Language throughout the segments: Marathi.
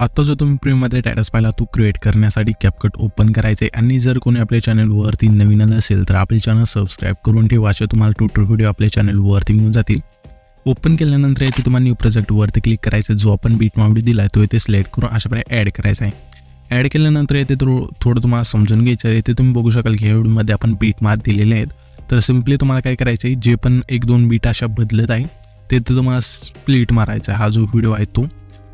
आता जो तुम्ही प्रीमध्ये स्टेटस पाहिला तो क्रिएट करण्यासाठी कॅपकट ओपन करायचे आणि जर कोणी आपल्या चॅनलवरती नवीन असेल तर आपले चॅनल सबस्क्राइब करून ठेवा, असे तुम्हाला ट्युटोरियल व्हिडिओ आपल्या चॅनलवरती मिळून जातील। ओपन केल्यानंतर इथे तुम्हाला न्यू प्रोजेक्टवरती क्लिक करायचं, जो आपण बीटमार्क दिला तो इथे सिलेक्ट करून अशा प्रकारे ॲड करायचा आहे। ॲड केल्यानंतर इथे थोडं तुम्हाला समजून घ्यायचं आहे। इथे तुम्ही बघू शकाल की ह्या व्हिडिओमध्ये आपण बीटमार्क दिलेले आहेत, तर सिंपली तुम्हाला काय करायचं आहे, जे पण 1-2 बीट अशा बदलत आहे ते तुम्हाला स्प्लिट मारायचा आहे। हा जो व्हिडिओ आहे तो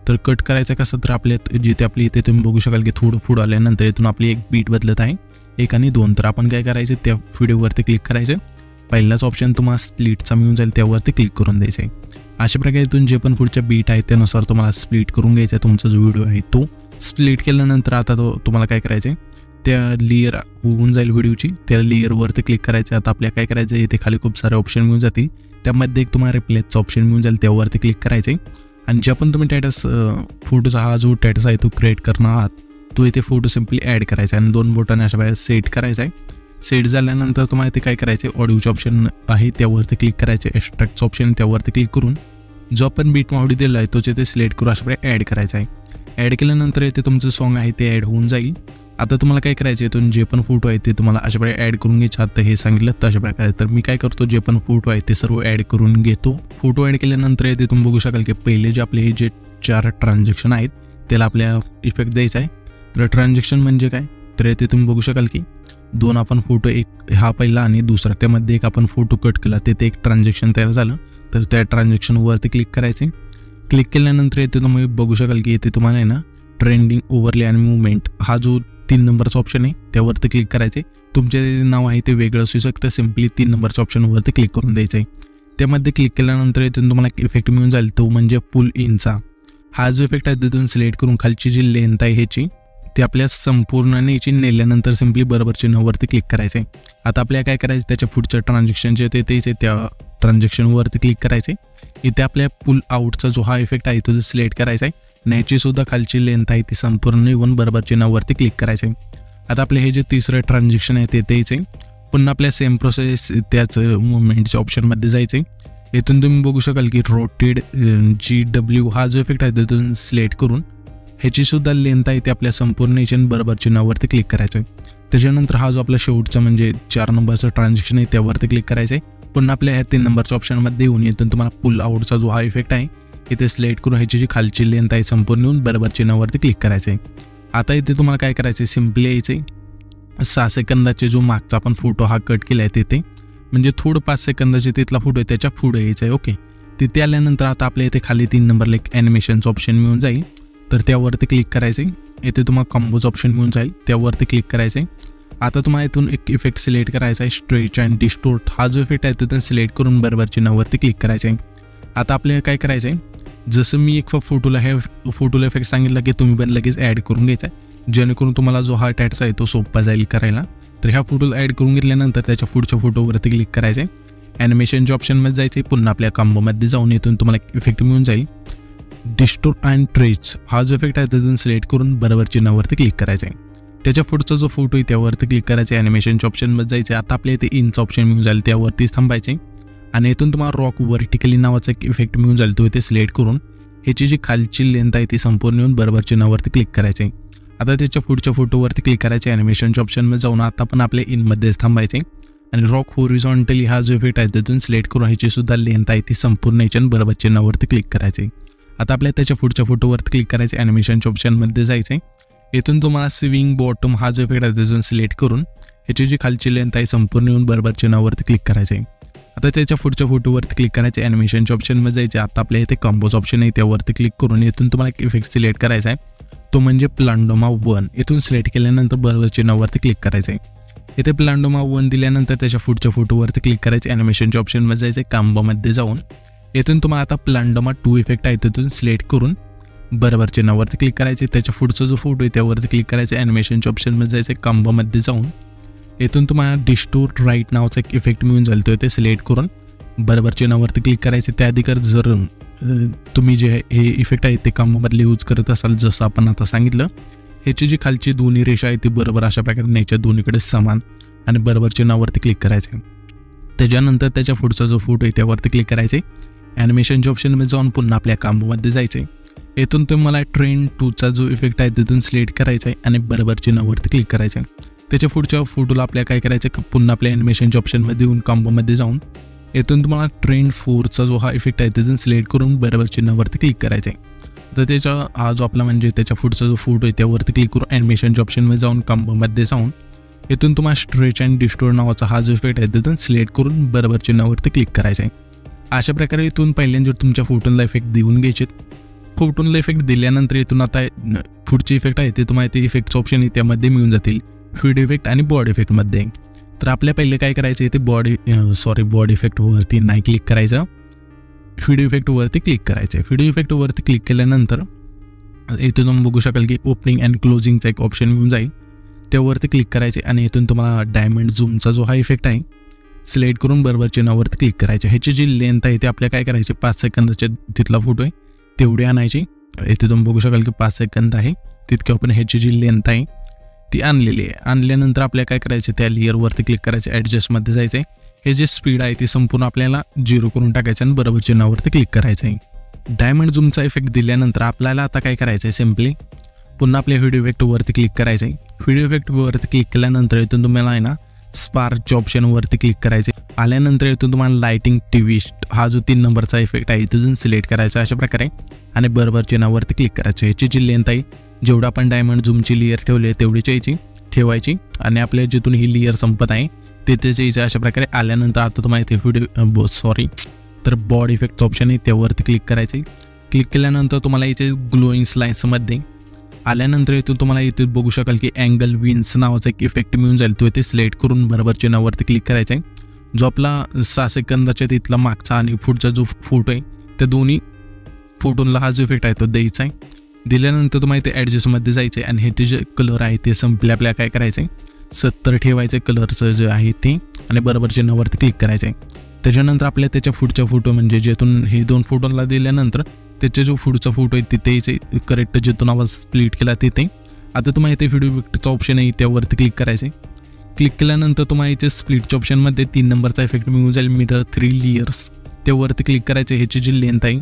तर कट करायचा कसं, तर आपल्या जिथे आपली इथे तुम्ही बघू शकाल की थोडं पुढे आल्यानंतर इथून आपली एक बीट बदलत आहे 1 आणि 2, तर आपण काय करायचं त्या व्हिडिओवरती क्लिक करायचं, पहिलाच ऑप्शन तुम्हाला स्प्लिटचा मिळून जाईल त्यावरती क्लिक करून द्यायचं आहे। अशा प्रकारे इथून जे पण पुढच्या बीट आहे त्यानुसार तुम्हाला स्प्लिट करून घ्यायचा आहे। तुमचा जो व्हिडिओ आहे तो स्प्लिट केल्यानंतर आता तुम्हाला काय करायचं आहे, त्या लेयर होऊन जाईल व्हिडिओची, त्या लेयरवरती क्लिक करायचं। आता आपल्या काय करायचं आहे, इथे खाली खूप सारे ऑप्शन मिळून जातील, त्यामध्ये एक तुम्हाला रिप्लेसचा ऑप्शन मिळून जाईल, त्यावरती क्लिक करायचं आहे आणि जे पण तुम्ही स्टेटस फोटोचा हा जो स्टेटस आहे तो क्रिएट करणार आहात तो इथे फोटो सिंपली ॲड करायचा आहे आणि 2 बोटाने अशा प्रकारे सेट करायचा आहे। सेट झाल्यानंतर तुम्हाला इथे काय करायचे, ऑडिओचे ऑप्शन आहे त्यावरती क्लिक करायचे, एक्स्ट्रॅक्टचं ऑप्शन त्यावरती क्लिक करून जो आपण बीटमार्क दिला आहे तोच इथे सिलेक्ट करून अशा प्रकारे ॲड करायचा आहे। ॲड केल्यानंतर इथे तुमचं सॉन्ग आहे ते ॲड होऊन जाईल। आता तुम्हाला काय करायचं, इथून जे पण फोटो आहे ते तुम्हाला अशा प्रकारे ॲड करून घ्यायचे। आता हे सांगितलं तशा प्रकारे, तर मी काय करतो, जे पण फोटो आहे ते सर्व ॲड करून घेतो। फोटो ॲड केल्यानंतर इथे तुम्ही बघू शकाल की पहिले जे आपले हे जे 4 ट्रान्झॅक्शन आहेत त्याला आपल्या इफेक्ट द्यायचा आहे। तर ट्रान्झॅक्शन म्हणजे काय, तर इथे तुम्ही बघू शकाल की 2 आपण फोटो, एक हा पहिला आणि दुसरा, त्यामध्ये एक आपण फोटो कट केला, तिथे एक ट्रान्झॅक्शन तयार झालं, तर त्या ट्रान्झॅक्शनवरती क्लिक करायचे। क्लिक केल्यानंतर इथे तुम्ही बघू शकाल की इथे तुम्हाला आहे ना ट्रेंडिंग, ओव्हरले आणि मुवमेंट हा जो 3 नंबरचा ऑप्शन आहे त्यावरती क्लिक करायचे। तुमचे नाव आहे ते वेगळं असू शकतं, सिंपली 3 नंबरच्या ऑप्शनवरती क्लिक करून द्यायचं आहे। त्यामध्ये क्लिक केल्यानंतर इथून तुम्हाला एक इफेक्ट मिळून जाईल, तो म्हणजे पुल इनचा। हा जो इफेक्ट आहे तिथून सिलेक्ट करून खालची जी लेंथ आहे ह्याची ती आपल्या संपूर्ण न्यायची, नेल्यानंतर सिंपली बरोबर चिन्हावरती क्लिक करायचे। आता आपल्याला काय करायचं, त्याच्या पुढच्या ट्रान्झॅक्शन जे तेच आहे त्या ट्रान्झॅक्शनवरती क्लिक करायचे। इथे आपल्या पुल आउटचा जो हा इफेक्ट आहे तो सिलेक्ट करायचा आहे, न्यायची सुद्धा खालची लेंथ आहे ती संपूर्ण येऊन बरोबर चिन्हावरती क्लिक करायचे। आता आपले हे जे तिसरं ट्रान्झॅक्शन आहे ते तेच आहे, पुन्हा आपल्या सेम प्रोसेस त्याच मुवमेंटच्या ऑप्शनमध्ये जायचे। इथून तुम्ही बघू शकाल की रोटेड GW हा जो इफेक्ट आहे तिथून सिलेक्ट करून ह्याची सुद्धा लेंथ आहे ते आपल्या संपूर्ण याच्या बरोबर चिन्हावरती क्लिक करायचं आहे। त्याच्यानंतर हा जो आपला शेवटचा म्हणजे 4 नंबरचा ट्रान्झॅक्शन आहे त्यावरती क्लिक करायचं आहे। पुन्हा आपल्या ह्या 3 नंबरच्या ऑप्शनमध्ये येऊन इथून तुम्हाला पुल आउटचा जो हा इफेक्ट आहे इथे सिलेक्ट करून ह्याची जी खालची लेंथ आहे संपूर्ण येऊन बरोबर चिन्हावरती क्लिक करायचं आहे। आता इथे तुम्हाला काय करायचं आहे, सिंपली यायचं आहे 6 सेकंदाचे जो मागचा आपण फोटो हा कट केला आहे तिथे, म्हणजे थोडं 5 सेकंदाचे तिथला फोटो आहे त्याच्या पुढे यायचं आहे। ओके, तिथे आल्यानंतर आता आपल्या इथे खाली 3 नंबरला एक ॲनिमेशनचं ऑप्शन मिळून जाईल, तर त्यावरती क्लिक करायचं आहे। इथे तुम्हाला कॉम्बोचं ऑप्शन मिळून जाईल, त्यावरती क्लिक करायचं आहे। आता तुम्हाला इथून एक इफेक्ट सिलेक्ट करायचा आहे, स्ट्रेच अँड डिस्टोर्ट हा जो इफेक्ट आहे तिथून सिलेक्ट करून बरोबर चिन्हावरती क्लिक करायचं आहे। आता आपल्याला काय करायचं आहे, जसं मी एक फोटोला इफेक्ट सांगितलं की तुम्ही पण लगेच ॲड करून घ्यायचा आहे, जेणेकरून तुम्हाला जो हा टॅक्स आहे तो सोपा जाईल करायला। तर ह्या फोटोला ॲड करून घेतल्यानंतर त्याच्या पुढच्या फोटोवरती क्लिक करायचं आहे, ॲनिमेशनच्या ऑप्शनमध्ये जायचं आहे, पुन्हा आपल्या कॉम्बोमध्ये जाऊन इथून तुम्हाला एक इफेक्ट मिळून जाईल, डिस्टोर्ट अँड ट्रेच हा जो इफेक्ट आहे तिथून सिलेक्ट करून बरोबर चिन्हावरती क्लिक करायचं आहे। त्याच्या पुढचा जो फोटो आहे त्यावरती क्लिक करायचं आहे, ॲनिमेशनच्या ऑप्शनमध्ये जायचं आहे। आता आपल्या इथे इनचा ऑप्शन मिळून जाईल, त्यावरतीच थांबायचे आणि इथून तुम्हाला रॉक व्हर्टिकली नावाचा एक इफेक्ट मिळून जाईल, तो इथे सिलेक्ट करून ह्याची जी खालची लेंथ आहे ती संपूर्ण येऊन बरोबर चिन्हावरती क्लिक करायचे। आता त्याच्या पुढच्या फोटोवरती क्लिक करायचे, ॲनिमेशनच्या ऑप्शनमध्ये जाऊन आता पण आपल्या इनमध्येच थांबायचे आणि रॉक होरिझॉन्टली हा जो इफेक्ट आहे तिथून सिलेक्ट करून ह्याची सुद्धा लेंथ आहे ती संपूर्ण याच्या बरोबर चिन्हावरती क्लिक करायचे। आता आपल्या त्याच्या पुढच्या फोटोवरती क्लिक करायचे, ॲनिमेशनच्या ऑप्शनमध्ये जायचे। इथून तुम्हाला स्विंग बॉटम हा जो इफेक्ट आहे तिथून सिलेक्ट करून ह्याची जी खालची लेंथ आहे संपूर्ण येऊन बरोबर चिन्हावरती क्लिक करायचे। आता त्याच्या पुढच्या फोटोवरती क्लिक करायचे, ॲनिमेशनच्या ऑप्शनमध्ये जायचे। आता आपल्या इथे कॉम्बोज ऑप्शन आहे त्यावरती क्लिक करून इथून तुम्हाला एक इफेक्ट सिलेक्ट करायचा आहे, तो म्हणजे प्लांडोमा 1। इथून सिलेक्ट केल्यानंतर बरोबर चिन्हावरती क्लिक करायचं आहे। इथे प्लांडोमा 1 दिल्यानंतर त्याच्या पुढच्या फोटोवरती क्लिक करायचे, ॲनिमेशनच्या ऑप्शनमध्ये जायचे, कॉम्बोमध्ये जाऊन इथून तुम्हाला आता प्लांडोमा 2 इफेक्ट आहे तिथून सिलेक्ट करून बरोबर चिन्हावरती क्लिक करायचे, त्याच्या पुढचा जो फोटो आहे त्यावरती क्लिक करायचे, ॲनिमेशनच्या ऑप्शनमध्ये जायचं, कॉम्बोमध्ये जाऊन इथून तुम्हाला डिस्टोर्ट राईट नावाचा एक इफेक्ट मिळून जाईल, तो ते सिलेक्ट करून बरोबर चिन्हावरती क्लिक करायचे. त्याधिकार जर तुम्ही जे हे इफेक्ट आहे ते कॉम्बोमधले यूज करत असाल, जसं आपण आता सांगितलं, ह्याची जी खालची दोन्ही रेषा आहे ती बरोबर अशा प्रकारे न्यायच्या दोन्हीकडे समान आणि बरोबर चिन्हावरती क्लिक करायचे. त्याच्यानंतर त्याच्या पुढचा जो फोटो आहे त्यावरती क्लिक करायचे, ॲनिमेशनच्या ऑप्शनमध्ये जाऊन पुन्हा आपल्या कॉम्बोमध्ये जायचे. इथून तुम्हाला ट्रेंड 2चा जो इफेक्ट आहे तिथून सिलेक्ट करायचा आहे आणि बरोबर चिन्हावरती क्लिक करायचं. त्याच्या पुढच्या फोटोला आपल्या काय करायचं, पुन्हा आपल्या ॲनिमेशनच्या ऑप्शनमध्ये येऊन कॉम्बोमध्ये जाऊन इथून तुम्हाला ट्रेंड 4चा जो हा इफेक्ट आहे तिथून सिलेक्ट करून बरोबर चिन्हावरती क्लिक करायचं आहे. तर त्याचा हा जो आपला म्हणजे त्याच्या पुढचा जो फोटो आहे त्यावरती क्लिक करून ॲनिमेशनच्या ऑप्शनमध्ये जाऊन कॉम्बोमध्ये जाऊन इथून तुम्हाला स्ट्रेच अँड डिस्टोर्ट नावाचा हा जो इफेक्ट आहे तिथून सिलेक्ट करून बरोबर चिन्हावरती क्लिक करायचं आहे. अशा प्रकारे इथून पहिल्यांदा तुमच्या फोटोला इफेक्ट देऊन घ्यायचे. फोटोला इफेक्ट दिल्यानंतर इथून आता पुढचे इफेक्ट आहे ते तुम्हाला ते इफेक्टचं ऑप्शन आहे त्यामध्ये मिळून जातील, फीड इफेक्ट आणि बॉडी इफेक्टमध्ये. तर आपल्या पहिले काय करायचं आहे ते बॉडी इफेक्टवरती नाही क्लिक करायचं, फीड इफेक्टवरती क्लिक करायचं. फीड इफेक्टवरती क्लिक केल्यानंतर इथून तुम्ही बघू शकाल की ओपनिंग अँड क्लोजिंगचा एक ऑप्शन मिळून जाईल, त्यावरती क्लिक करायचे आणि इथून तुम्हाला डायमंड झूमचा जो हा इफेक्ट आहे सिलेक्ट करून बरोबर चिन्हावरती क्लिक करायचे. ह्याची जी लेंथ आहे ते आपल्या काय करायचे, 5 सेकंदाचे तिथला फोटो आहे तेवढी आणायची. इथे तुम्ही बघू शकाल की 5 सेकंद आहे, तितकी आपण ह्याची जी लेंथ आहे ती आणलेली आहे. आणल्यानंतर आपल्या काय करायचे, त्या लेअरवरती क्लिक करायचे, ॲडजस्टमध्ये जायचे, हे जे स्पीड आहे ती संपूर्ण आपल्याला 0 करून टाकायचं आणि बरोबर चिन्हावरती क्लिक करायचं आहे. डायमंड झूमचा इफेक्ट दिल्यानंतर आपल्याला आता काय करायचं आहे, सिम्पली पुन्हा आपल्या व्हिडिओ इफेक्टवरती क्लिक करायचं आहे. व्हिडिओ इफेक्टवरती क्लिक केल्यानंतर इथून तुम्हाला आहे ना स्पार्कच्या ऑप्शनवरती क्लिक करायचे. आल्यानंतर इथून तुम्हाला लाइटिंग ट्विस्ट हा जो 3 नंबरचा इफेक्ट आहे तिथून सिलेक्ट करायचा अशा प्रकारे आणि बरोबर चिन्हावरती क्लिक करायचं. ह्याची जी लेंथ आहे जेवढा आपण डायमंड झूमची लेअर ठेवली आहे तेवढीच यायची ठेवायची आणि आपल्या जिथून ही लेअर संपत आहे तिथेच यायचं अशा प्रकारे. आल्यानंतर आता तुम्हाला इथे तर बॉडी इफेक्टचं ऑप्शन आहे त्यावरती क्लिक करायचे. क्लिक केल्यानंतर तुम्हाला इथे ग्लोईंग स्लाइड्समध्ये आल्यानंतर इथून तुम्हाला इथे बघू शकाल की अँगल विन्स नावाचा एक इफेक्ट मिळून जाईल, तो इथे सिलेक्ट करून बरोबर चिन्हावरती क्लिक करायचा आहे. जो आपला 6 सेकंदाच्या तिथला मागचा आणि पुढचा जो फोटो आहे त्या दोन्ही फोटोला हा जो इफेक्ट आहे तो द्यायचा आहे. दिल्यानंतर तुम्हाला इथे ॲडजस्टमध्ये जायचं आहे आणि हे जे कलर आहे ते संपले आपल्याला काय करायचं आहे 70 ठेवायचं कलरचं जे आहे ते आणि बरोबर चिन्हावरती क्लिक करायचं आहे. त्याच्यानंतर आपल्या त्याच्या पुढच्या फोटो म्हणजे जेथून हे 2 फोटोला दिल्यानंतर त्याचा जो पुढचा फोटो आहे तिथे करेक्ट जिथून आवाज स्प्लिट केला तिथे आता तुम्हाला इथे व्हिडिओ इफेक्टचा ऑप्शन आहे त्यावरती क्लिक करायचं आहे. क्लिक केल्यानंतर तुम्हाला इथे स्प्लिटच्या ऑप्शनमध्ये 3 नंबरचा इफेक्ट मिळून जाईल, मिरर 3 लेयर्स, त्यावरती क्लिक करायचं. ह्याची जी लेंथ आहे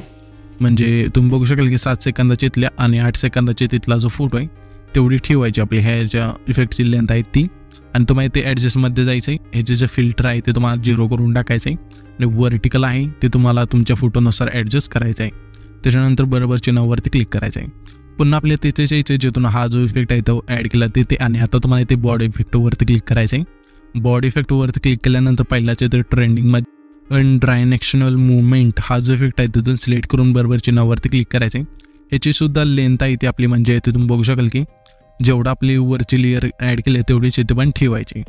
म्हणजे तुम्ही बघू शकाल की 7 सेकंदाच्या इथल्या आणि 8 सेकंदाच्या तिथला जो फोटो आहे तेवढी ठेवायची आपली ह्याच्या इफेक्टची लेंथ आहे ती आणि तुम्हाला इथे ॲडजस्टमध्ये जायचं आहे. ह्याचे जे फिल्टर आहे ते तुम्हाला 0 करून टाकायचं आहे आणि वर्टिकल आहे ते तुम्हाला तुमच्या फोटोनुसार ॲडजस्ट करायचं आहे. त्याच्यानंतर बरोबर चिन्हावरती क्लिक करायचं आहे. पुन्हा आपल्या तिथेच यायचं जेथून हा जो इफेक्ट आहे तो ॲड केला तिथे आणि आता तुम्हाला इथे बॉडी इफेक्टवरती क्लिक करायचं आहे. बॉडी इफेक्टवरती क्लिक केल्यानंतर पहिल्याच्या इथे ट्रेंडिंगमध्ये अनडायरेक्शनल मुवमेंट हा जो इफेक्ट आहे तिथून सिलेक्ट करून बरोबर चिन्हावरती क्लिक करायचं आहे. ह्याची सुद्धा लेंथ आहे ती आपली म्हणजे इथे तुम्ही बघू शकाल की जेवढा आपली वरची लेअर ॲड केली तेवढीच इथे पण ठेवायची.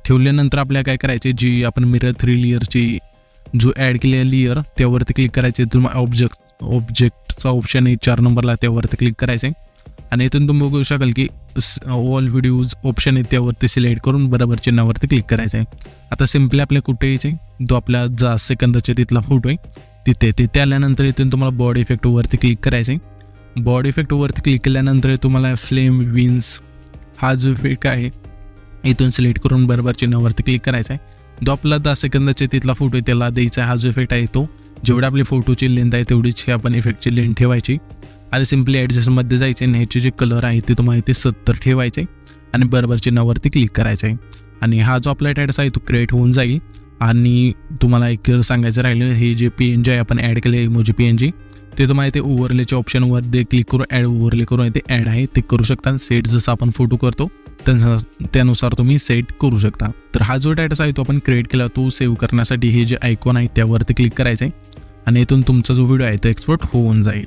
ठेवल्यानंतर आपल्याला काय करायचे, जी आपण मिरर 3 लेअरची जो ॲड केलेली लेअर त्यावरती क्लिक करायचे. तुम्हाला ऑब्जेक्टचा ऑप्शन आहे 4 नंबरला त्यावरती क्लिक करायचं आहे आणि इथून तुम्ही बघू शकाल की ऑल व्हिडिओज ऑप्शन आहे त्यावरती सिलेक्ट करून बरोबर चिन्हावरती क्लिक करायचं आहे. आता सिम्पली आपल्या कुठे यायचे जो आपल्या 10 सेकंदाच्या तिथला फोटो आहे तिथे आल्यानंतर इथून तुम्हाला बॉडी इफेक्टवरती क्लिक करायचं आहे. बॉडी इफेक्टवरती क्लिक केल्यानंतर तुम्हाला फ्लेम विन्स हा जो इफेक्ट आहे इथून सिलेक्ट करून बरोबर चिन्हावरती क्लिक करायचा आहे. जो आपला 10 सेकंदाच्या तिथला फोटो आहे त्याला द्यायचा आहे हा जो इफेक्ट आहे तो जेवढा आपली फोटोची लेंथ आहे तेवढीच आपण इफेक्टची लेंथ ठेवायची आणि सिम्पली ॲडजस्टमध्ये जायचे आणि ह्याचे जे कलर आहे ते तुम्हाला इथे 70 ठेवायचे आणि बरोबर चिन्हावरती क्लिक करायचं आहे. आणि हा जो आपला टॅक्स आहे तो क्रिएट होऊन जाईल. आणि तुम्हाला एक सांगायचं राहिलं, हे जे PNG आहे आपण ॲड केले इमोजी PNG ते तुम्हाला इथे ओव्हरलेच्या ऑप्शनवर क्लिक करून ॲड ओव्हरले करून इथे ॲड आहे ते करू शकता. सेट जसं आपण फोटो करतो त्यानुसार तुम्ही सेट करू शकता. तर हा जो डाटा आहे तो आपण क्रिएट केला तो सेव्ह करण्यासाठी हे जे आयकॉन आहे त्यावरती क्लिक करायचं आहे आणि इथून तुमचा जो व्हिडिओ आहे तो एक्सपोर्ट होऊन जाईल.